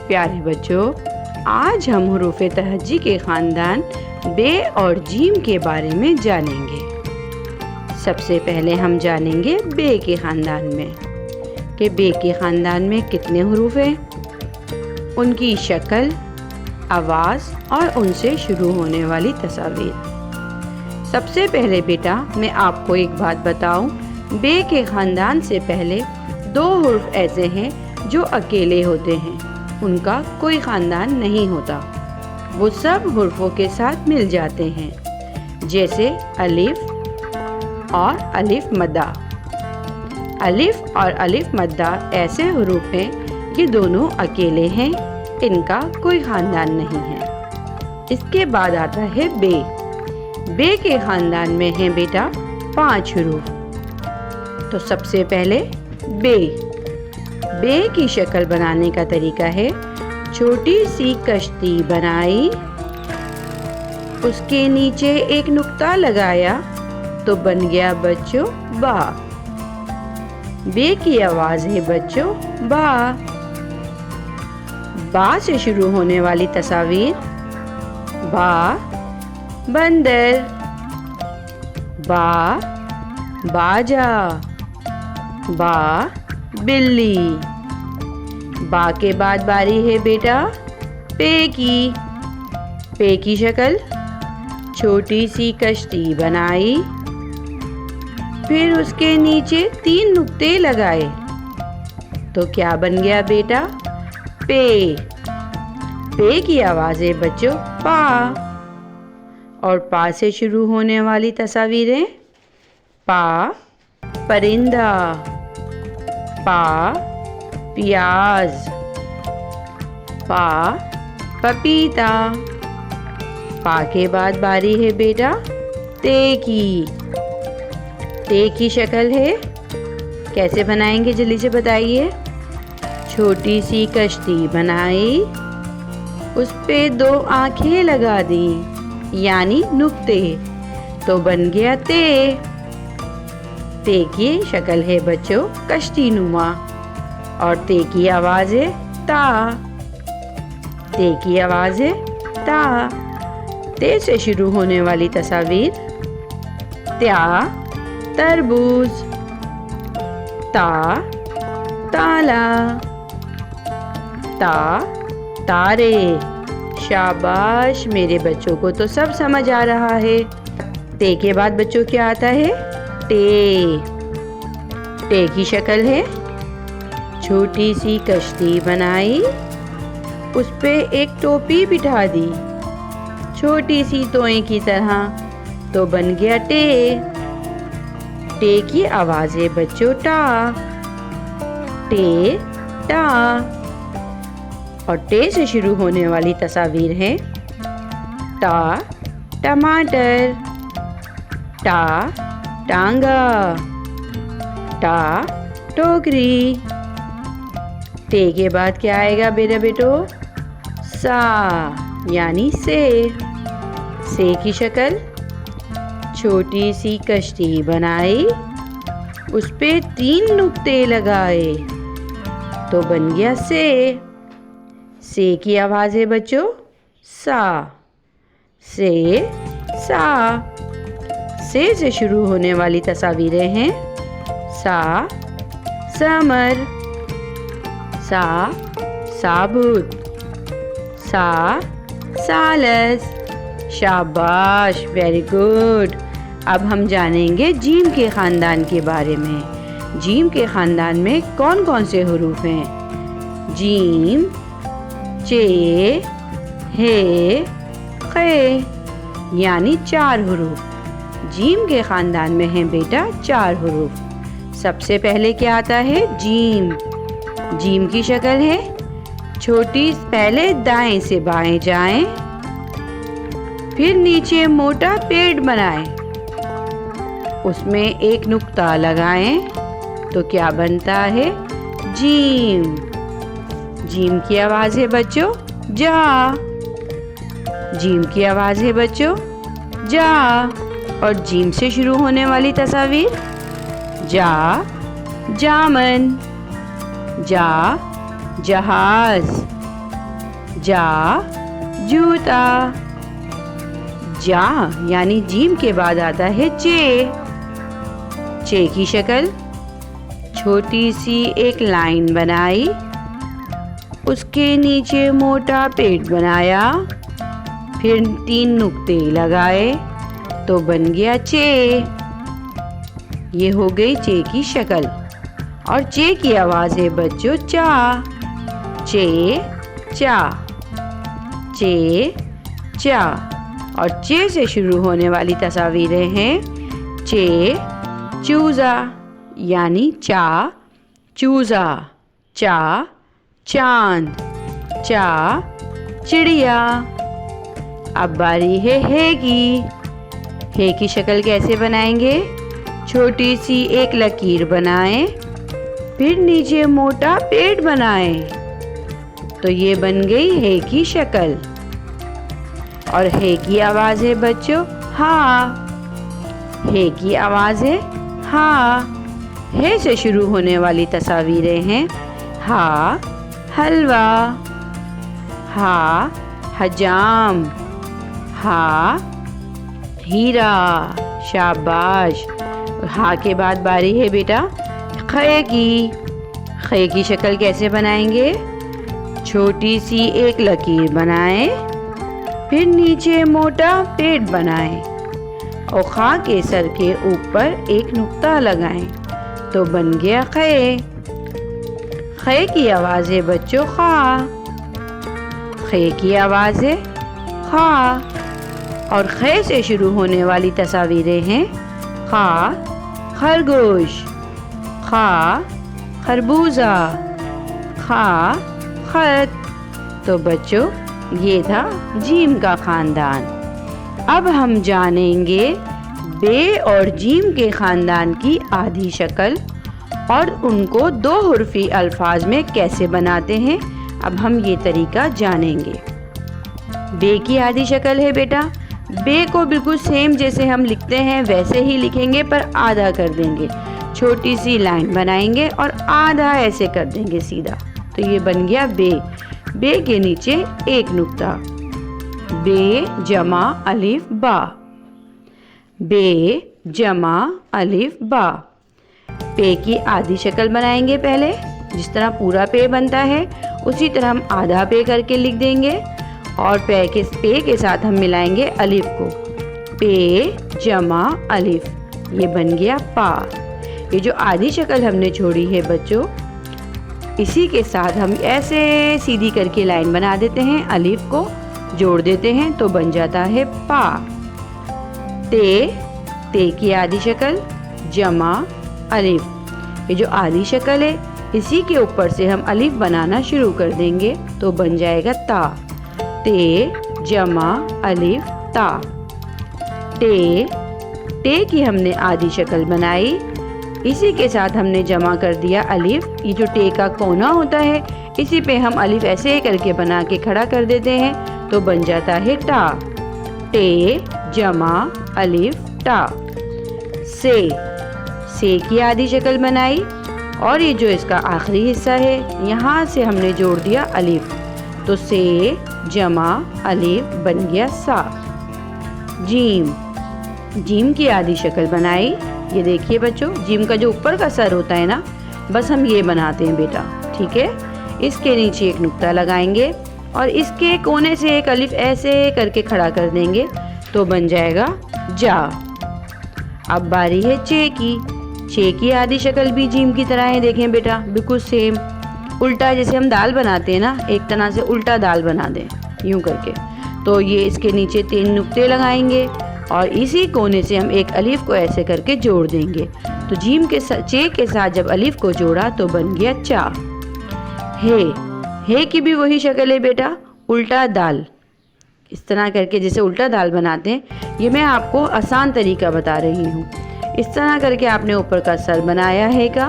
प्यारे बच्चों, आज हम हुरूफ तहज्जी के ख़ानदान बे और जीम के बारे में जानेंगे। सबसे पहले हम जानेंगे बे के ख़ानदान में कि बे के ख़ानदान में कितने हुरूफ हैं, उनकी शक्ल, आवाज़ और उनसे शुरू होने वाली तस्वीर। सबसे पहले बेटा मैं आपको एक बात बताऊं, बे के ख़ानदान से पहले दो हुरूफ ऐसे हैं जो अकेले होते हैं, उनका कोई ख़ानदान नहीं होता। वो सब हुरूफों के साथ मिल जाते हैं, जैसे अलिफ और अलिफ मद्दा। अलिफ और अलिफ मद्दा ऐसे हुरूफ हैं कि दोनों अकेले हैं, इनका कोई ख़ानदान नहीं है। इसके बाद आता है बे। बे के ख़ानदान में हैं बेटा 5 हुरूफ। तो सबसे पहले बे। बे की शक्ल बनाने का तरीका है, छोटी सी कश्ती बनाई, उसके नीचे एक नुक्ता लगाया तो बन गया बच्चों बा। बे की आवाज़ है बच्चों बा। बा से शुरू होने वाली तस्वीर, बा बंदर, बा बाजा, बा बिल्ली। बा के बाद बारी है बेटा पे की। पे की शक्ल, छोटी सी कश्ती बनाई, फिर उसके नीचे 3 नुक्ते लगाए तो क्या बन गया बेटा पे। पे की आवाज़ है बच्चों पा। और पा से शुरू होने वाली तस्वीरें, पा परिंदा, पा प्याज, पा पपीता। पा के बाद बारी है बेटा ते की। ते की शक्ल है, कैसे बनाएंगे जल्दी से बताइए। छोटी सी कश्ती बनाई, उस पे 2 आंखें लगा दी यानी नुक्ते, तो बन गया ते। ते की शक्ल है बच्चों कश्ती नुमा और ते की आवाज़ है ता। ते की आवाज़ है ता। ते से शुरू होने वाली तस्वीर, त्या तरबूज, ता ताला, ता तारे। शाबाश, मेरे बच्चों को तो सब समझ आ रहा है। ते के बाद बच्चों क्या आता है टे। टे की शक्ल है, छोटी सी कश्ती बनाई, उस पे एक टोपी बिठा दी छोटी सी तोए की तरह, तो बन गया टे। टे की आवाज़ है बच्चों टा। टे टा। और टे से शुरू होने वाली तस्वीर है, टा टमाटर, टा टांगा, टा टोकरी। टे के बाद क्या आएगा मेरा बेटो सा यानी से। से की शक्ल, छोटी सी कश्ती बनाई, उस पे 3 नुक्ते लगाए तो बन गया से। से की आवाज़ है बच्चों सा। से सा। से शुरू होने वाली तस्वीरें हैं, सा समर, सा साबुत, सा सालस। शाबाश, वेरी गुड। अब हम जानेंगे जीम के ख़ानदान के बारे में। जीम के ख़ानदान में कौन कौन से हुरूफ हैं? जीम, चे, हे, खे यानी 4 हुरूफ। जीम के ख़ानदान में हैं बेटा 4 हुरूफ। सबसे पहले क्या आता है जीम। जीम की शक्ल है, छोटी, पहले दाएं से बाएं जाएं, फिर नीचे मोटा पेड़ बनाएं, उसमें एक नुक्ता लगाएं तो क्या बनता है जीम। जीम की आवाज़ है बच्चों जा। जीम की आवाज़ है बच्चों जा। और जीम से शुरू होने वाली तस्वीर, जा जामन, जा जहाज, जा जूता। जा यानी जीम के बाद आता है चे। चे की शक्ल, छोटी सी एक लाइन बनाई, उसके नीचे मोटा पेट बनाया, फिर 3 नुक्ते लगाए तो बन गया चे। ये हो गई चे की शक्ल। और चे की आवाज़ है बच्चों चा। चे चा, चे चा। और चे से शुरू होने वाली तस्वीरें हैं चे चूज़ा यानी चा चूज़ा, चा चांद, चा चिड़िया। अब बारी है हे की। हे की शक्ल कैसे बनाएंगे? छोटी सी एक लकीर बनाएं, फिर नीचे मोटा पेट बनाएं तो ये बन गई हे की शक्ल। और हे की आवाज़ है बच्चों हा। हे की आवाज़ है हा। हे से शुरू होने वाली तस्वीरें हैं हा हलवा, हा हजाम, हा हीरा। शाबाश। हा के बाद बारी है बेटा खे की। खे की शक्ल कैसे बनाएंगे? छोटी सी एक लकीर बनाएं, फिर नीचे मोटा पेट बनाएं और खा के सर के ऊपर एक नुक्ता लगाएं तो बन गया खे। खे की आवाज़ है बच्चों खा। खे की आवाज़ है खा। और खे से शुरू होने वाली तस्वीरें हैं खा खरगोश, खा खरबूजा, खा खत। तो बच्चों ये था जीम का खानदान। अब हम जानेंगे बे और जीम के खानदान की आधी शक्ल और उनको 2 हुर्फी अल्फाज में कैसे बनाते हैं। अब हम ये तरीका जानेंगे। बे की आधी शक्ल है बेटा, बे को बिल्कुल सेम जैसे हम लिखते हैं वैसे ही लिखेंगे पर आधा कर देंगे। छोटी सी लाइन बनाएंगे और आधा ऐसे कर देंगे सीधा तो ये बन गया बे। बे के नीचे एक नुक्ता, बे जमा अलिफ बा, बे जमा अलिफ बा। पे की आधी शक्ल बनाएंगे पहले, जिस तरह पूरा पे बनता है उसी तरह हम आधा पे करके लिख देंगे और पे के साथ हम मिलाएंगे अलिफ को, पे जमा अलिफ, ये बन गया पा। ये जो आधी शक्ल हमने छोड़ी है बच्चों, इसी के साथ हम ऐसे सीधी करके लाइन बना देते हैं, अलिफ को जोड़ देते हैं तो बन जाता है पा। ते की आधी शक्ल जमा अलिफ। ये जो आधी शक्ल है इसी के ऊपर से हम अलिफ बनाना शुरू कर देंगे तो बन जाएगा ता। ते जमा अलिफ ता। टे की हमने आधी शक्ल बनाई, इसी के साथ हमने जमा कर दिया अलिफ। ये जो टे का कोना होता है इसी पे हम अलिफ ऐसे करके बना के खड़ा कर देते हैं तो बन जाता है टा। टे जमा अलिफ टा। से की आधी शक्ल बनाई और ये जो इसका आखिरी हिस्सा है यहाँ से हमने जोड़ दिया अलिफ तो से जमा अलिफ बन गया सा। जीम की आधी शक्ल बनाई। ये देखिए बच्चों, जीम का जो ऊपर का सर होता है ना, बस हम ये बनाते हैं बेटा, ठीक है। इसके नीचे एक नुक्ता लगाएंगे और इसके कोने से एक अलिफ ऐसे करके खड़ा कर देंगे तो बन जाएगा जा। अब बारी है चे की आधी शक्ल भी जीम की तरह है। देखें बेटा बिल्कुल सेम, उल्टा जैसे हम दाल बनाते हैं ना, एक तरह से उल्टा दाल बना दें यूं करके। तो ये इसके नीचे 3 नुक्ते लगाएंगे और इसी कोने से हम एक अलिफ को ऐसे करके जोड़ देंगे तो जीम के चे के साथ जब अलिफ को जोड़ा तो बन गया चा। हे की भी वही शक्ल है बेटा, उल्टा दाल, इस तरह करके जैसे उल्टा दाल बनाते हैं। ये मैं आपको आसान तरीका बता रही हूँ। इस तरह करके आपने ऊपर का सर बनाया है का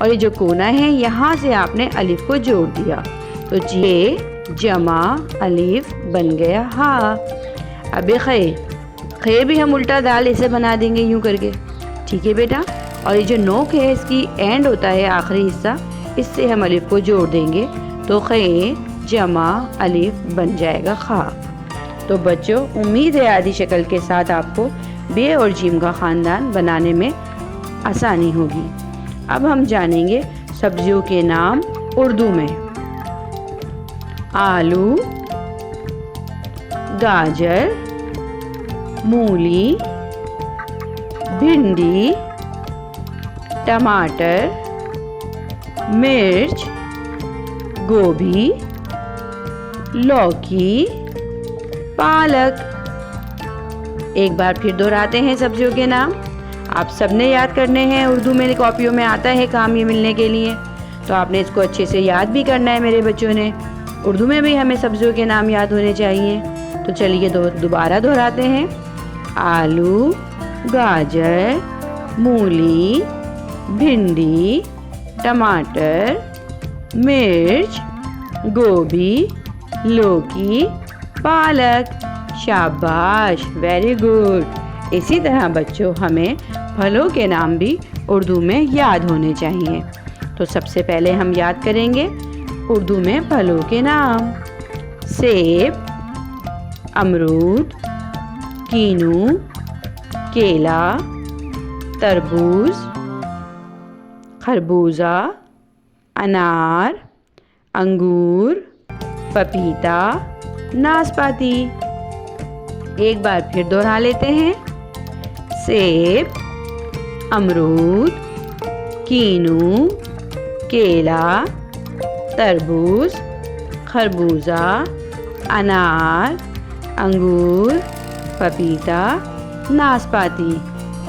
और ये जो कोना है यहाँ से आपने अलिफ को जोड़ दिया तो जे जमा अलिफ बन गया हा। अब खे भी हम उल्टा दाल इसे बना देंगे यूं करके, ठीक है बेटा। और ये जो नोक है इसकी एंड होता है आखिरी हिस्सा, इससे हम अलिफ को जोड़ देंगे तो खे जमा अलिफ बन जाएगा खा। तो बच्चों, उम्मीद है आदि शक्ल के साथ आपको बे और जीम का ख़ानदान बनाने में आसानी होगी। अब हम जानेंगे सब्जियों के नाम उर्दू में। आलू, गाजर, मूली, भिंडी, टमाटर, मिर्च, गोभी, लौकी, पालक। एक बार फिर दोहराते हैं सब्जियों के नाम। आप सबने याद करने हैं, उर्दू में कॉपियों में आता है काम ये मिलने के लिए, तो आपने इसको अच्छे से याद भी करना है मेरे बच्चों ने। उर्दू में भी हमें सब्जियों के नाम याद होने चाहिए। तो चलिए दोबारा दोहराते हैं। आलू, गाजर, मूली, भिंडी, टमाटर, मिर्च, गोभी, लौकी, पालक। शाबाश, वेरी गुड। इसी तरह बच्चों, हमें फलों के नाम भी उर्दू में याद होने चाहिए। तो सबसे पहले हम याद करेंगे उर्दू में फलों के नाम। सेब, अमरूद, कीनू, केला, तरबूज, खरबूजा, अनार, अंगूर, पपीता, नाशपाती। एक बार फिर दोहरा लेते हैं। सेब, अमरूद, कीनू, केला, तरबूज, खरबूजा, अनार, अंगूर, पपीता, नाशपाती।